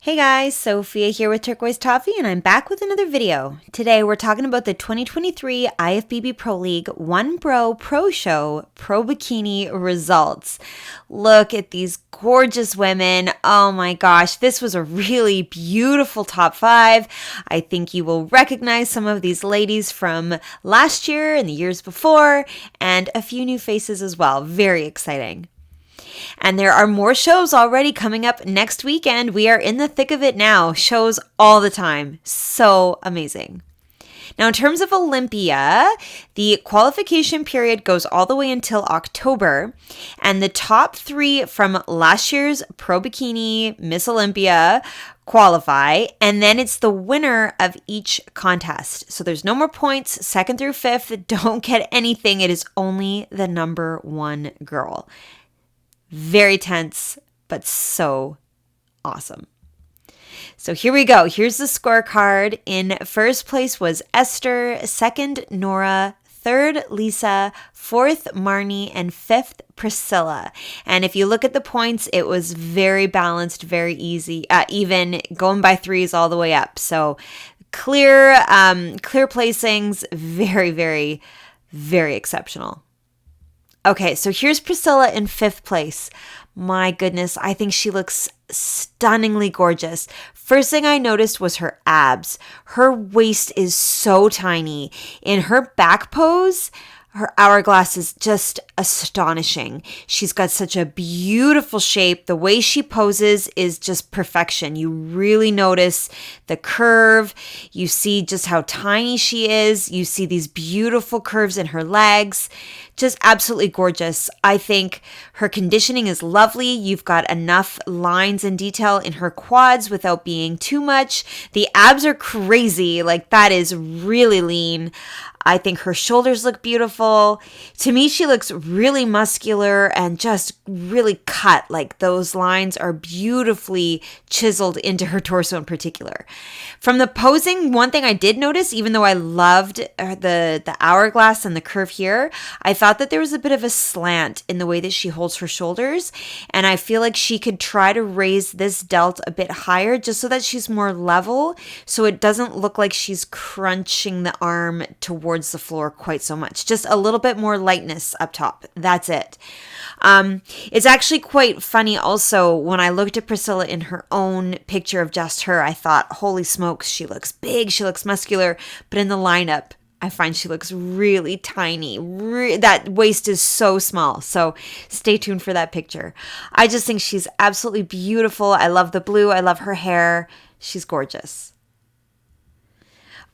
Hey guys, Sophia here with Turquoise Toffee, and I'm back with another video. Today we're talking about the 2023 IFBB Pro League 1Bro Pro Show Pro Bikini results. Look at these gorgeous women. Oh my gosh, this was a really beautiful top 5. I think you will recognize some of these ladies from last year and the years before, and a few new faces as well. Very exciting. And there are more shows already coming up next weekend. We are in the thick of it now. Shows all the time. So amazing. Now, in terms of Olympia, the qualification period goes all the way until October. And the top 3 from last year's Pro Bikini Miss Olympia qualify. And then it's the winner of each contest. So there's no more points. 2nd through 5th don't get anything. It is only the number 1 girl. Very tense, but so awesome. So here we go. Here's the scorecard. In first place was Esther, 2nd, Nora, 3rd, Lisa, 4th, Marnie, and 5th, Priscilla. And if you look at the points, it was very balanced, very easy, even going by 3s all the way up. So clear placings, very, very, very exceptional. Okay, so here's Priscilla in 5th place. My goodness, I think she looks stunningly gorgeous. First thing I noticed was her abs. Her waist is so tiny. In her back pose, her hourglass is just astonishing. She's got such a beautiful shape. The way she poses is just perfection. You really notice the curve. You see just how tiny she is. You see these beautiful curves in her legs. Just absolutely gorgeous. I think her conditioning is lovely. You've got enough lines and detail in her quads without being too much. The abs are crazy. Like, that is really lean. I think her shoulders look beautiful. To me, she looks really muscular and just really cut. Like, those lines are beautifully chiseled into her torso in particular. From the posing, one thing I did notice, even though I loved the hourglass and the curve here, I thought that there was a bit of a slant in the way that she holds her shoulders. And I feel like she could try to raise this delt a bit higher just so that she's more level, so it doesn't look like she's crunching the arm towards the floor quite so much. Just a little bit more lightness up top. That's it. It's actually quite funny also, when I looked at Priscilla in her own picture of just her, I thought, holy smokes, she looks big, she looks muscular, but in the lineup, I find she looks really tiny. That waist is so small. So stay tuned for that picture. I just think she's absolutely beautiful. I love the blue. I love her hair. She's gorgeous.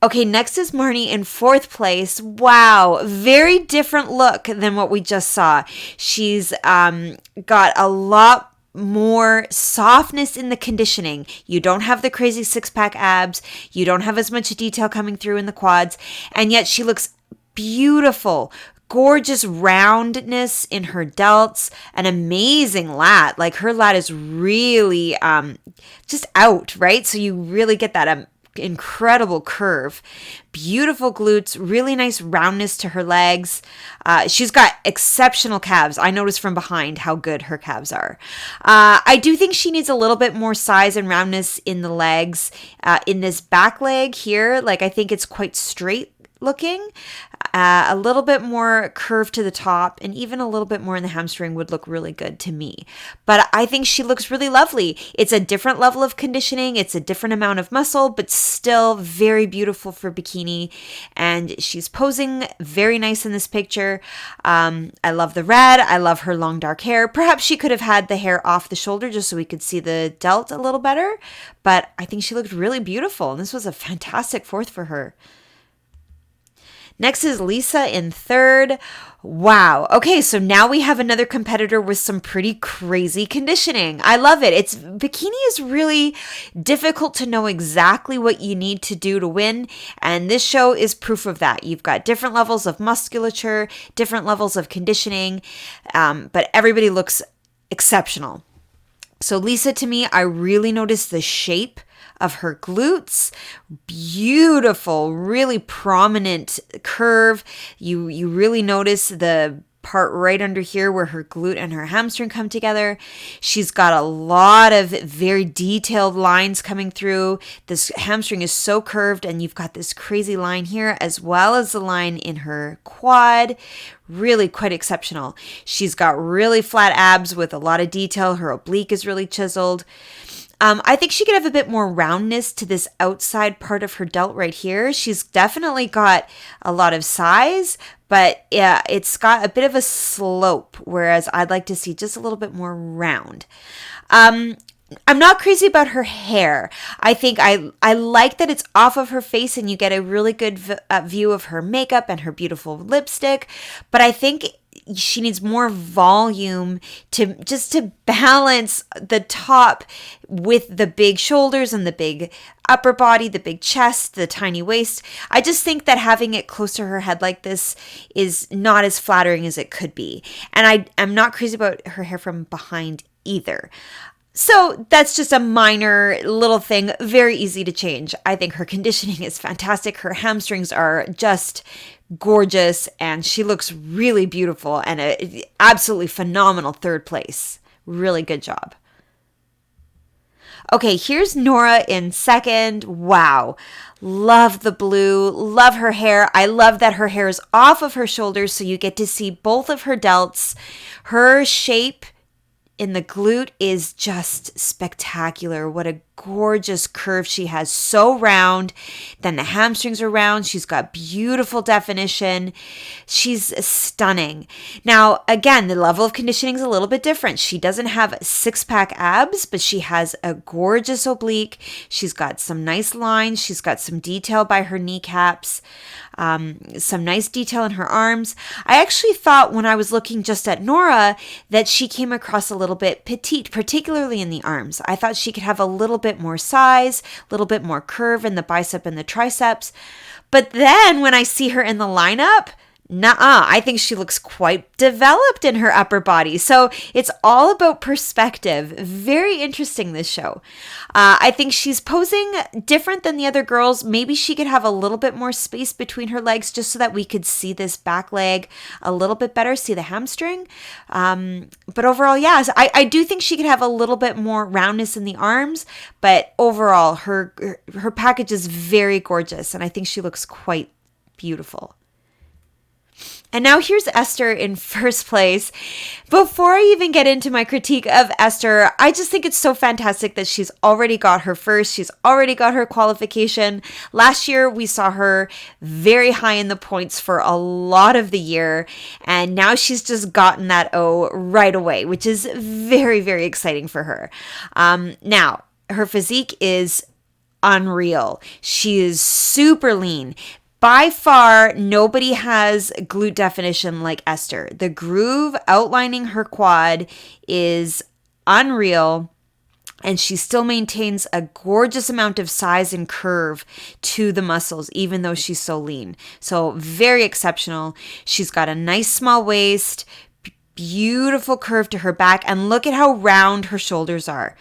Okay, next is Marnie in 4th place. Wow, very different look than what we just saw. She's got a lot more softness in the conditioning. You don't have the crazy 6-pack abs. You don't have as much detail coming through in the quads. And yet she looks beautiful. Gorgeous roundness in her delts, an amazing lat. Like, her lat is really just out, right? So you really get that incredible curve, beautiful glutes, really nice roundness to her legs. She's got exceptional calves. I noticed from behind how good her calves are. I do think she needs a little bit more size and roundness in the legs. In this back leg here, like, I think it's quite straight looking. A little bit more curve to the top, and even a little bit more in the hamstring would look really good to me. But I think she looks really lovely. It's a different level of conditioning. It's a different amount of muscle, but still very beautiful for bikini. And she's posing very nice in this picture. I love the red. I love her long dark hair. Perhaps she could have had the hair off the shoulder just so we could see the delt a little better. But I think she looked really beautiful. And this was a fantastic 4th for her. Next is Lisa in 3rd. Wow. Okay, so now we have another competitor with some pretty crazy conditioning. I love it. Bikini is really difficult to know exactly what you need to do to win, and this show is proof of that. You've got different levels of musculature, different levels of conditioning, but everybody looks exceptional. So Lisa, to me, I really noticed the shape of her glutes. Beautiful, really prominent curve. You really notice the part right under here where her glute and her hamstring come together. She's got a lot of very detailed lines coming through. This hamstring is so curved, and you've got this crazy line here as well as the line in her quad. Really quite exceptional. She's got really flat abs with a lot of detail. Her oblique is really chiseled. I think she could have a bit more roundness to this outside part of her delt right here. She's definitely got a lot of size, but yeah, it's got a bit of a slope, whereas I'd like to see just a little bit more round. I'm not crazy about her hair. I think I like that it's off of her face and you get a really good view of her makeup and her beautiful lipstick, but I think she needs more volume to balance the top with the big shoulders and the big upper body, the big chest, the tiny waist. I just think that having it close to her head like this is not as flattering as it could be. And I'm not crazy about her hair from behind either. So that's just a minor little thing, very easy to change. I think her conditioning is fantastic. Her hamstrings are just gorgeous, and she looks really beautiful and a absolutely phenomenal third place. Really good job. Okay, here's Nora in second. Wow. Love the blue. Love her hair. I love that her hair is off of her shoulders, so you get to see both of her delts. Her shape in the glute is just spectacular. What a gorgeous curve she has. So round. Then the hamstrings are round. She's got beautiful definition. She's stunning. Now, again, the level of conditioning is a little bit different. She doesn't have six-pack abs, but she has a gorgeous oblique. She's got some nice lines. She's got some detail by her kneecaps. Some nice detail in her arms. I actually thought when I was looking just at Nora that she came across a little bit petite, particularly in the arms. I thought she could have a little bit more size, a little bit more curve in the bicep and the triceps. But then when I see her in the lineup, I think she looks quite developed in her upper body. So it's all about perspective. Very interesting, this show. I think she's posing different than the other girls. Maybe she could have a little bit more space between her legs just so that we could see this back leg a little bit better, see the hamstring. But overall, yes, I do think she could have a little bit more roundness in the arms. But overall, her package is very gorgeous, and I think she looks quite beautiful. And now here's Esther in first place. Before I even get into my critique of Esther, I just think it's so fantastic that she's already got her first. She's already got her qualification. Last year, we saw her very high in the points for a lot of the year. And now she's just gotten that O right away, which is very, very exciting for her. Now, her physique is unreal. She is super lean. By far, nobody has glute definition like Esther. The groove outlining her quad is unreal, and she still maintains a gorgeous amount of size and curve to the muscles, even though she's so lean. So very exceptional. She's got a nice small waist, beautiful curve to her back, and look at how round her shoulders are.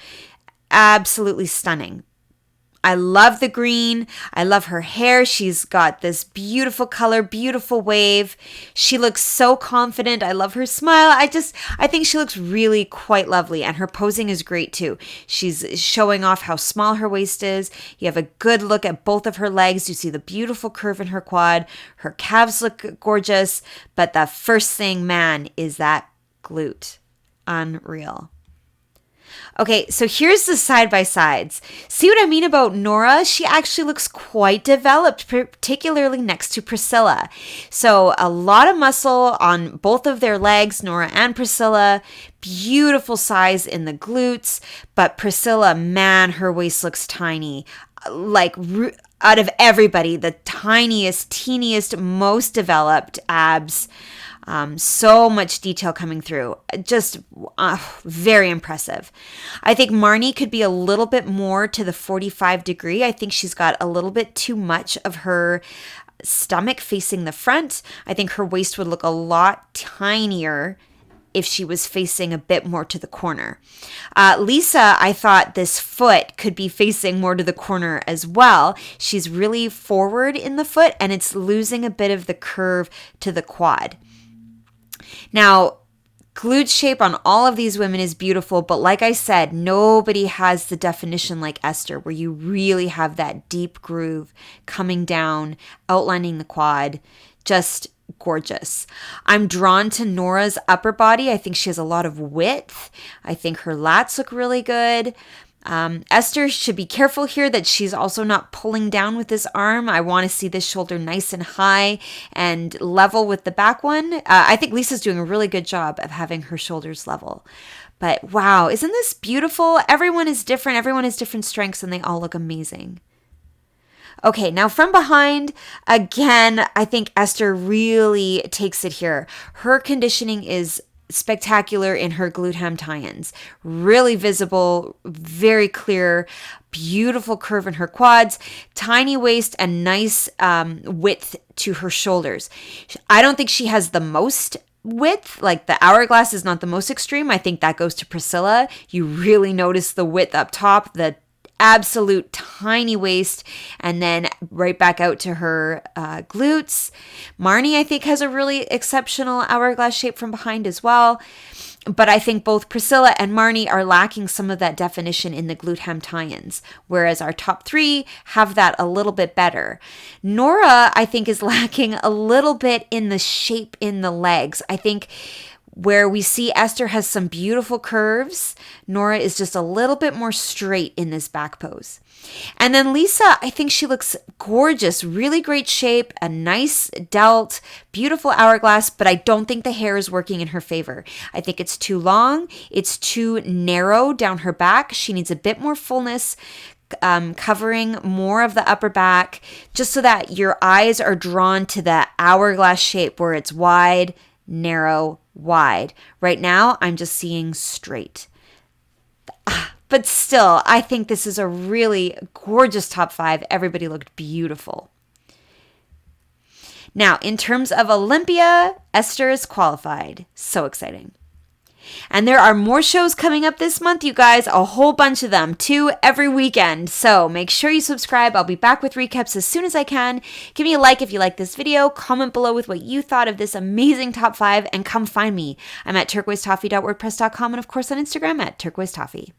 Absolutely stunning. I love the green. I love her hair. She's got this beautiful color, beautiful wave. She looks so confident. I love her smile. I think she looks really quite lovely, and her posing is great too. She's showing off how small her waist is. You have a good look at both of her legs. You see the beautiful curve in her quad. Her calves look gorgeous, but the first thing, man, is that glute. Unreal. Okay, so here's the side-by-sides. See what I mean about Nora? She actually looks quite developed, particularly next to Priscilla. So a lot of muscle on both of their legs, Nora and Priscilla. Beautiful size in the glutes. But Priscilla, man, her waist looks tiny. Like out of everybody, the tiniest, teeniest, most developed abs. So much detail coming through. Just very impressive. I think Marnie could be a little bit more to the 45 degree. I think she's got a little bit too much of her stomach facing the front. I think her waist would look a lot tinier if she was facing a bit more to the corner. Lisa, I thought this foot could be facing more to the corner as well. She's really forward in the foot, and it's losing a bit of the curve to the quad. Now, glute shape on all of these women is beautiful, but like I said, nobody has the definition like Esther, where you really have that deep groove coming down, outlining the quad. Just gorgeous. I'm drawn to Nora's upper body. I think she has a lot of width. I think her lats look really good. Esther should be careful here that she's also not pulling down with this arm. I want to see this shoulder nice and high and level with the back one. I think Lisa's doing a really good job of having her shoulders level. But wow, isn't this beautiful? Everyone is different. Everyone has different strengths and they all look amazing. Okay, now from behind, again, I think Esther really takes it here. Her conditioning is spectacular in her glute ham tie-ins. Really visible, very clear, beautiful curve in her quads, tiny waist, and nice width to her shoulders. I don't think she has the most width, like the hourglass is not the most extreme. I think that goes to Priscilla. You really notice the width up top, the absolute tiny waist, and then right back out to her glutes. Marnie, I think, has a really exceptional hourglass shape from behind as well. But I think both Priscilla and Marnie are lacking some of that definition in the glute ham tie-ins, whereas our top three have that a little bit better. Nora, I think, is lacking a little bit in the shape in the legs. I think where we see Esther has some beautiful curves, Nora is just a little bit more straight in this back pose. And then Lisa, I think she looks gorgeous, really great shape, a nice delt, beautiful hourglass, but I don't think the hair is working in her favor. I think it's too long, it's too narrow down her back. She needs a bit more fullness, covering more of the upper back, just so that your eyes are drawn to the hourglass shape where it's wide, narrow, wide. Right now, I'm just seeing straight. But still, I think this is a really gorgeous top 5. Everybody looked beautiful. Now, in terms of Olympia, Esther is qualified. So exciting. And there are more shows coming up this month, you guys, a whole bunch of them, 2 every weekend. So make sure you subscribe. I'll be back with recaps as soon as I can. Give me a like if you like this video. Comment below with what you thought of this amazing top 5 and come find me. I'm at turquoisetoffee.wordpress.com and of course on Instagram at turquoisetoffee.